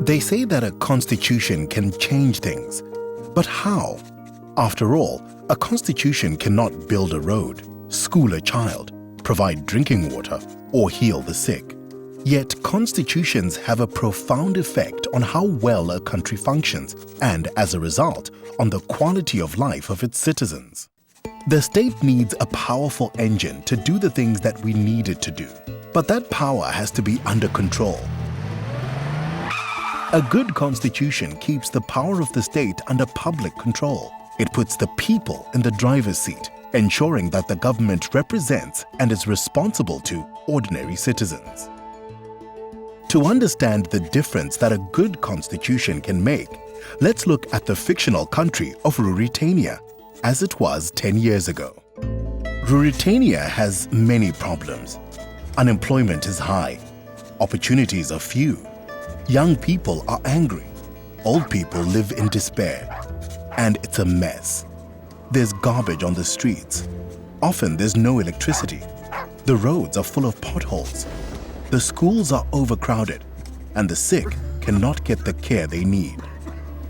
They say that a constitution can change things. But how? After all, a constitution cannot build a road, school a child, provide drinking water, or heal the sick. Yet constitutions have a profound effect on how well a country functions and, as a result, on the quality of life of its citizens. The state needs a powerful engine to do the things that we need it to do. But that power has to be under control. A good constitution keeps the power of the state under public control. It puts the people in the driver's seat, ensuring that the government represents and is responsible to ordinary citizens. To understand the difference that a good constitution can make, let's look at the fictional country of Ruritania, as it was 10 years ago. Ruritania has many problems. Unemployment is high, opportunities are few, young people are angry, old people live in despair, and it's a mess. There's garbage on the streets. Often there's no electricity. The roads are full of potholes. The schools are overcrowded, and the sick cannot get the care they need.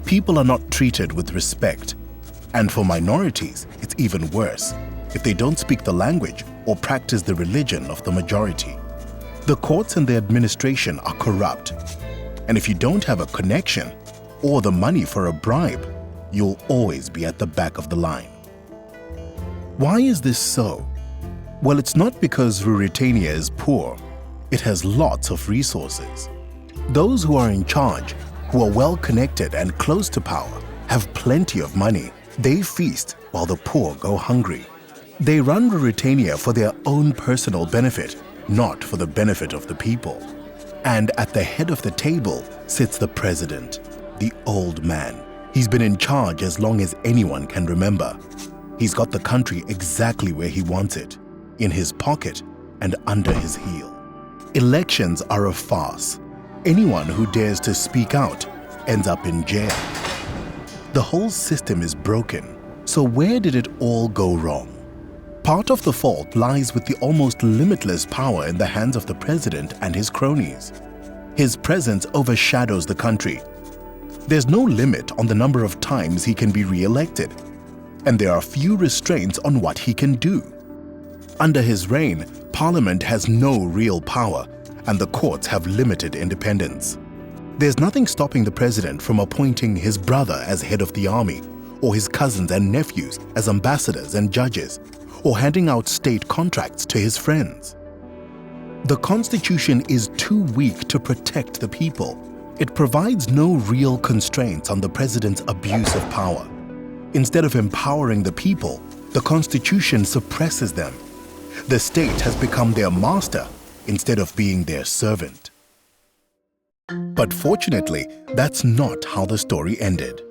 People are not treated with respect, and for minorities, it's even worse if they don't speak the language or practice the religion of the majority. The courts and the administration are corrupt, and if you don't have a connection or the money for a bribe, you'll always be at the back of the line. Why is this so? Well, it's not because Ruritania is poor. It has lots of resources. Those who are in charge, who are well connected and close to power, have plenty of money. They feast while the poor go hungry. They run Ruritania for their own personal benefit, not for the benefit of the people. And at the head of the table sits the president, the old man. He's been in charge as long as anyone can remember. He's got the country exactly where he wants it, in his pocket and under his heel. Elections are a farce. Anyone who dares to speak out ends up in jail. The whole system is broken. So where did it all go wrong? Part of the fault lies with the almost limitless power in the hands of the president and his cronies. His presence overshadows the country. There's no limit on the number of times he can be re-elected, and there are few restraints on what he can do. Under his reign, Parliament has no real power, and the courts have limited independence. There's nothing stopping the president from appointing his brother as head of the army, or his cousins and nephews as ambassadors and judges, or handing out state contracts to his friends. The Constitution is too weak to protect the people. It provides no real constraints on the president's abuse of power. Instead of empowering the people, the Constitution suppresses them. The state has become their master instead of being their servant. But fortunately, that's not how the story ended.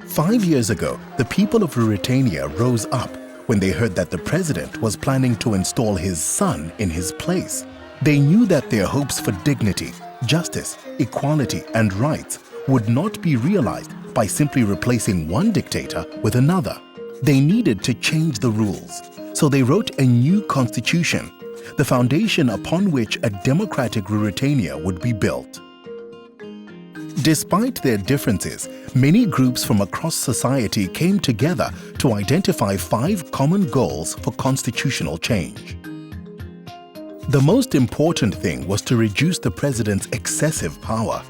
5 years ago, the people of Ruritania rose up when they heard that the president was planning to install his son in his place. They knew that their hopes for dignity, justice, equality, and rights would not be realized by simply replacing one dictator with another. They needed to change the rules, so they wrote a new constitution, the foundation upon which a democratic Ruritania would be built. Despite their differences, many groups from across society came together to identify 5 common goals for constitutional change. The most important thing was to reduce the president's excessive power,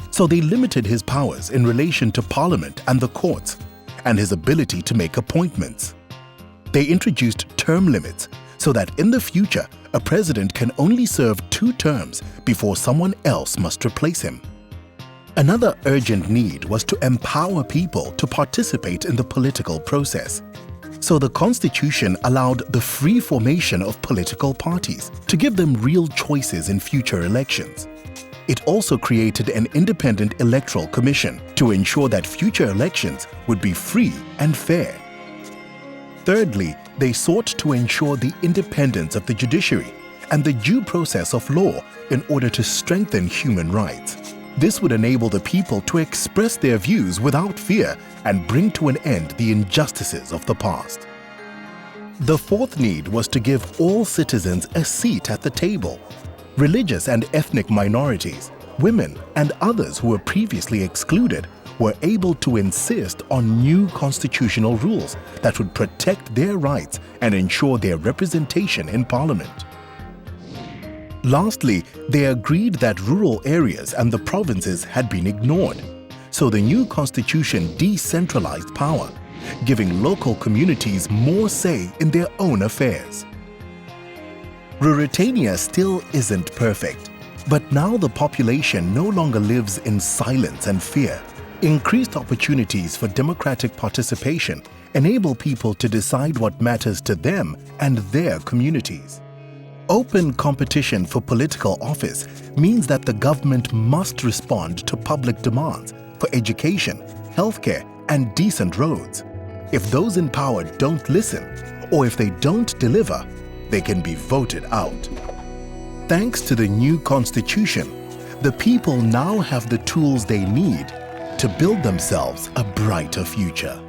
so they limited his powers in relation to Parliament and the courts, and his ability to make appointments. They introduced term limits so that in the future, a president can only serve 2 terms before someone else must replace him. Another urgent need was to empower people to participate in the political process. So the Constitution allowed the free formation of political parties to give them real choices in future elections. It also created an independent electoral commission to ensure that future elections would be free and fair. Thirdly, they sought to ensure the independence of the judiciary and the due process of law in order to strengthen human rights. This would enable the people to express their views without fear and bring to an end the injustices of the past. The fourth need was to give all citizens a seat at the table. Religious and ethnic minorities, women and others who were previously excluded were able to insist on new constitutional rules that would protect their rights and ensure their representation in Parliament. Lastly, they agreed that rural areas and the provinces had been ignored, so the new constitution decentralized power, giving local communities more say in their own affairs. Ruritania still isn't perfect, but now the population no longer lives in silence and fear. Increased opportunities for democratic participation enable people to decide what matters to them and their communities. Open competition for political office means that the government must respond to public demands for education, healthcare, and decent roads. If those in power don't listen, or if they don't deliver, they can be voted out. Thanks to the new constitution, the people now have the tools they need to build themselves a brighter future.